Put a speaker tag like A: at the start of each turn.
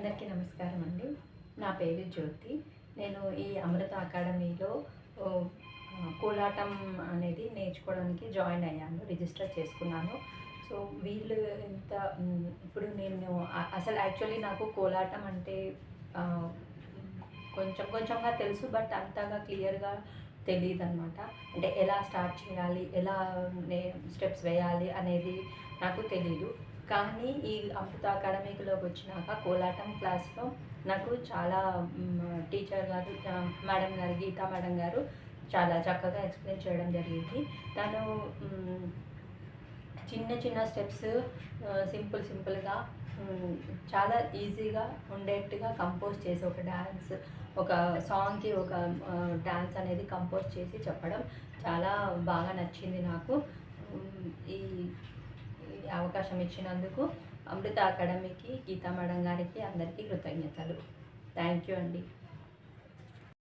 A: అందరికీ నమస్కారం అండి. నా పేరు జ్యోతి. నేను ఈ అమృత అకాడమీలో ఓహ్, కోలాటం అనేది నేర్చుకోవడానికి జాయిన్ అయ్యాను. రిజిస్టర్ చేసుకున్నాను. సో, వీళ్ళు ఎంత ఇప్పుడు నేను అసలు యాక్చువల్లీ నాకు కోలాటం అంటే ఆహ్, కొంచెం కొంచెంగా తెలుసు. బట్ అంతగా క్లియర్‌గా తెలీదనమాట. అంటే ఎలా స్టార్ట్ చేయాలి? ఎలా స్టెప్స్ వేయాలి అనేది నాకు తెలీదు. కానీ ఈ అమృత అకాడమీలోకి వచ్చినాక కోలాటం క్లాస్‌లో నాకు చాలా టీచర్ గారు మేడం గారు గీతా మేడం గారు చాలా చక్కగా ఎక్స్‌ప్లెయిన్ చేయడం జరిగింది. తను చిన్న చిన్న స్టెప్స్ సింపుల్‌గా చాలా ఈజీగా ఉండేట్టుగా కంపోజ్ చేసి ఒక సాంగ్‌కి ఒక డాన్స్ అనేది కంపోజ్ చేసి చెప్పడం చాలా బాగా నచ్చింది నాకు. హ్మ్. ఈ ఈ అవకాశం ఇచ్చినందుకు అమృత అకాడమీకి, గీతా మేడం గారికి అందరికీ కృతజ్ఞతలు. థ్యాంక్ యూ అండి.